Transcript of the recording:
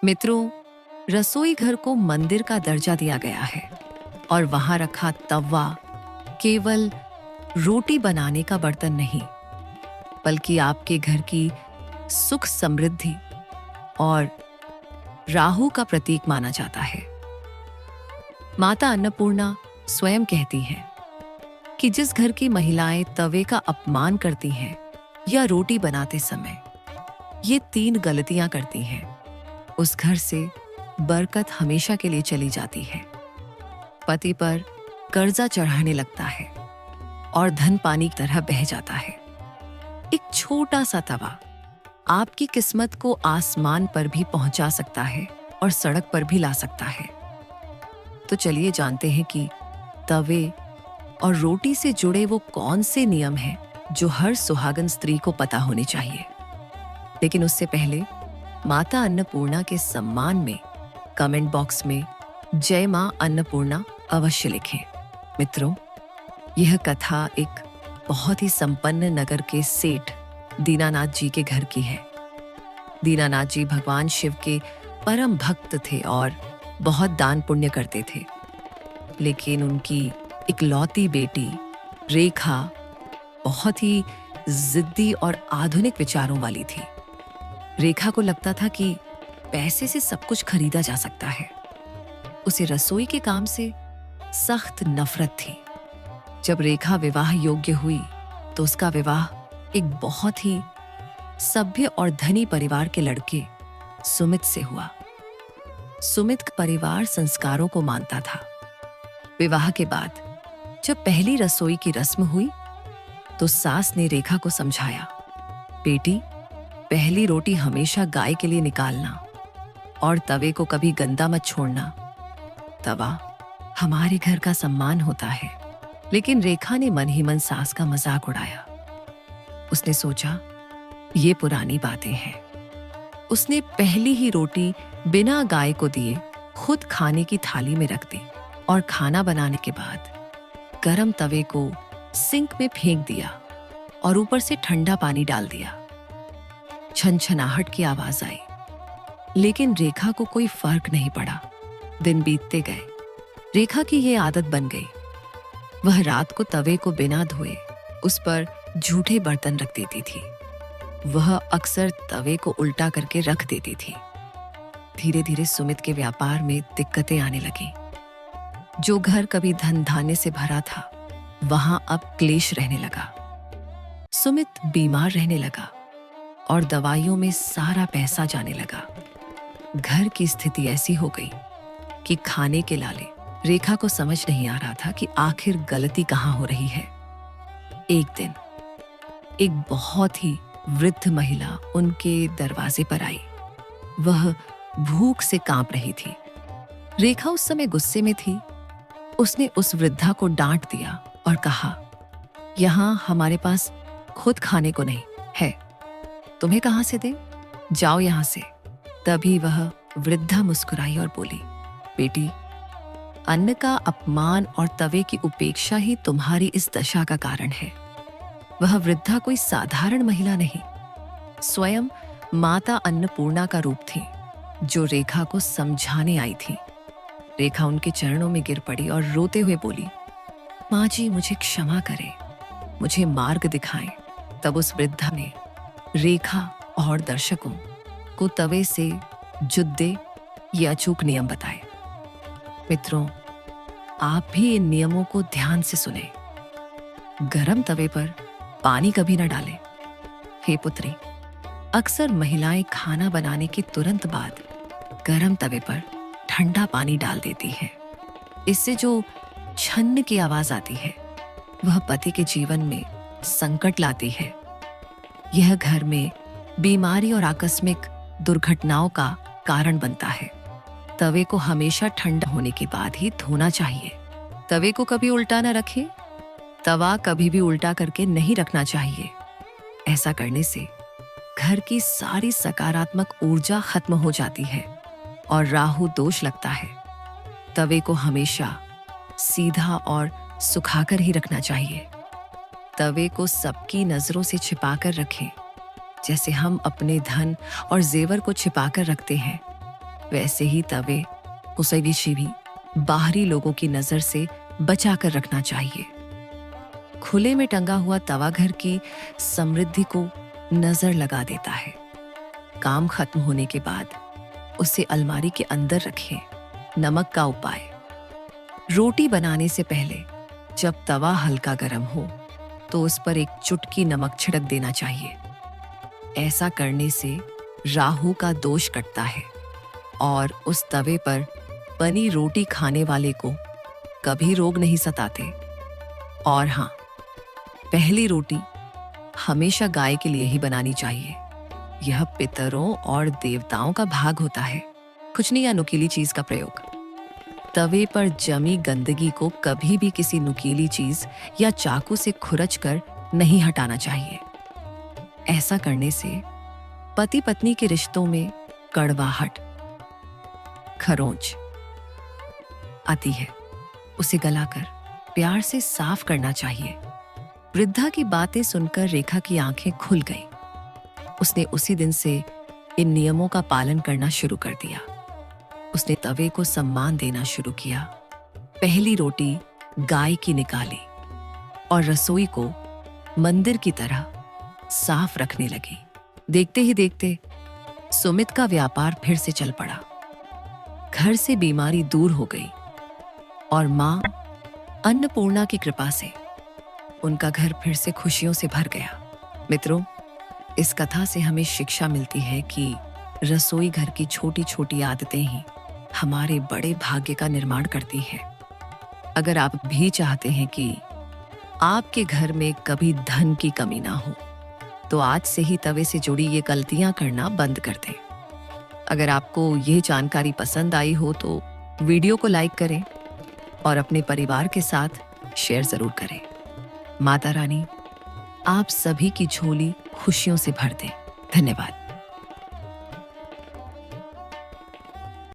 मित्रों, रसोई घर को मंदिर का दर्जा दिया गया है और वहां रखा तवा केवल रोटी बनाने का बर्तन नहीं, बल्कि आपके घर की सुख समृद्धि और राहु का प्रतीक माना जाता है। माता अन्नपूर्णा स्वयं कहती हैं कि जिस घर की महिलाएं तवे का अपमान करती हैं या रोटी बनाते समय ये 3 गलतियां करती हैं, उस घर से बरकत हमेशा के लिए चली जाती है। पति पर कर्जा चढ़ाने लगता है और धन पानी की तरह बह जाता है। एक छोटा सा तवा आपकी किस्मत को आसमान पर भी पहुंचा सकता है और सड़क पर भी ला सकता है। तो चलिए जानते हैं कि तवे और रोटी से जुड़े वो कौन से नियम हैं जो हर सुहागन स्त्री को पता होने चाहिए। लेकिन उससे पहले माता अन्नपूर्णा के सम्मान में कमेंट बॉक्स में जय मां अन्नपूर्णा अवश्य लिखें। मित्रों, यह कथा एक बहुत ही संपन्न नगर के सेठ दीनानाथ जी के घर की है। दीनानाथ जी भगवान शिव के परम भक्त थे और बहुत दान पुण्य करते थे। लेकिन उनकी इकलौती बेटी रेखा बहुत ही जिद्दी और आधुनिक विचारों वाली थी। रेखा को लगता था कि पैसे से सब कुछ खरीदा जा सकता है। उसे रसोई के काम से सख्त नफरत थी। जब रेखा विवाह योग्य हुई तो उसका विवाह एक बहुत ही सभ्य और धनी परिवार के लड़के सुमित से हुआ। सुमित का परिवार संस्कारों को मानता था। विवाह के बाद जब पहली रसोई की रस्म हुई तो सास ने रेखा को समझाया, बेटी, पहली रोटी हमेशा गाय के लिए निकालना और तवे को कभी गंदा मत छोड़ना। तवा हमारे घर का सम्मान होता है। लेकिन रेखा ने मन ही मन सास का मजाक उड़ाया। उसने सोचा, ये पुरानी बातें हैं। उसने पहली ही रोटी बिना गाय को दिए खुद खाने की थाली में रख दी और खाना बनाने के बाद गरम तवे को सिंक में फेंक दिया और ऊपर से ठंडा पानी डाल दिया। छनछनाहट की आवाज आई, लेकिन रेखा को कोई फर्क नहीं पड़ा। दिन बीतते गए। रेखा की ये आदत बन गई। वह रात को तवे को बिना धोए उस पर झूठे बर्तन रख देती थी। वह अक्सर तवे को उल्टा करके रख देती थी। धीरे धीरे सुमित के व्यापार में दिक्कतें आने लगी। जो घर कभी धन धान्य से भरा था, वहां अब क्लेश रहने लगा। सुमित बीमार रहने लगा और दवाइयों में सारा पैसा जाने लगा। घर की स्थिति ऐसी हो गई कि खाने के लाले रेखा को समझ नहीं आ रहा था कि आखिर गलती कहां हो रही है। एक दिन एक बहुत ही वृद्ध महिला उनके दरवाजे पर आई। वह भूख से कांप रही थी। रेखा उस समय गुस्से में थी। उसने उस वृद्धा को डांट दिया और कहा, यहां हमारे पास खुद खाने को नहीं है, तुम्हें कहां से दें? जाओ यहां से। तभी वह वृद्धा मुस्कुराई और बोली, बेटी, अन्न का अपमान और तवे की उपेक्षा ही तुम्हारी इस दशा का कारण है। वह वृद्धा कोई साधारण महिला नहीं, स्वयं माता अन्नपूर्णा का रूप थी, जो रेखा को समझाने आई थी। रेखा उनके चरणों में गिर पड़ी और रोते हुए बोली, माँ जी, मुझे क्षमा करें, मुझे मार्ग दिखाएं। तब उस वृद्धा ने रेखा और दर्शकों को तवे से जुद्दे ये अचूक नियम बताए। मित्रों, आप भी इन नियमों को ध्यान से सुने। गरम तवे पर पानी कभी न डालें। हे पुत्री, अक्सर महिलाएं खाना बनाने के तुरंत बाद गरम तवे पर ठंडा पानी डाल देती हैं। इससे जो छन्न की आवाज आती है, वह पति के जीवन में संकट लाती है। यह घर में बीमारी और आकस्मिक दुर्घटनाओं का कारण बनता है। तवे को हमेशा ठंडा होने के बाद ही धोना चाहिए। तवे को कभी उल्टा न रखें। तवा कभी भी उल्टा करके नहीं रखना चाहिए। ऐसा करने से घर की सारी सकारात्मक ऊर्जा खत्म हो जाती है और राहु दोष लगता है। तवे को हमेशा सीधा और सुखाकर ही रखना चाहिए। तवे को सबकी नजरों से छिपाकर रखें, जैसे हम अपने धन और जेवर को छिपाकर रखते हैं। वैसे ही तवे उसे भी बाहरी लोगों की नजर से बचाकर रखना चाहिए। खुले में टंगा हुआ तवा घर की समृद्धि को नजर लगा देता है। काम खत्म होने के बाद उसे अलमारी के अंदर रखें। नमक का उपाय। रोटी बनाने से पहले जब तवा हल्का गर्म हो तो उस पर एक चुटकी नमक छिड़क देना चाहिए। ऐसा करने से राहु का दोष कटता है और उस तवे पर बनी रोटी खाने वाले को कभी रोग नहीं सताते। और हाँ, पहली रोटी हमेशा गाय के लिए ही बनानी चाहिए। यह पितरों और देवताओं का भाग होता है। कुछ नहीं या नुकीली चीज का प्रयोग। तवे पर जमी गंदगी को कभी भी किसी नुकीली चीज या चाकू से खुरच-कर नहीं हटाना चाहिए। ऐसा करने से पति पत्नी के रिश्तों में कड़वाहट, खरोंच आती है। उसे गलाकर प्यार से साफ करना चाहिए। वृद्धा की बातें सुनकर रेखा की आंखें खुल गईं। उसने उसी दिन से इन नियमों का पालन करना शुरू कर दिया। उसने तवे को सम्मान देना शुरू किया। पहली रोटी गाय की निकाली और रसोई को मंदिर की तरह साफ रखने लगी। देखते ही देखते सुमित का व्यापार फिर से चल पड़ा। घर से बीमारी दूर हो गई और मां अन्नपूर्णा की कृपा से उनका घर फिर से खुशियों से भर गया। मित्रों, इस कथा से हमें शिक्षा मिलती है कि रसोई घर की छोटी छोटी आदतें ही हमारे बड़े भाग्य का निर्माण करती हैं। अगर आप भी चाहते हैं कि आपके घर में कभी धन की कमी ना हो, तो आज से ही तवे से जुड़ी ये गलतियां करना बंद कर दें। अगर आपको ये जानकारी पसंद आई हो तो वीडियो को लाइक करें और अपने परिवार के साथ शेयर जरूर करें। माता रानी आप सभी की झोली खुशियों से भर दे। धन्यवाद।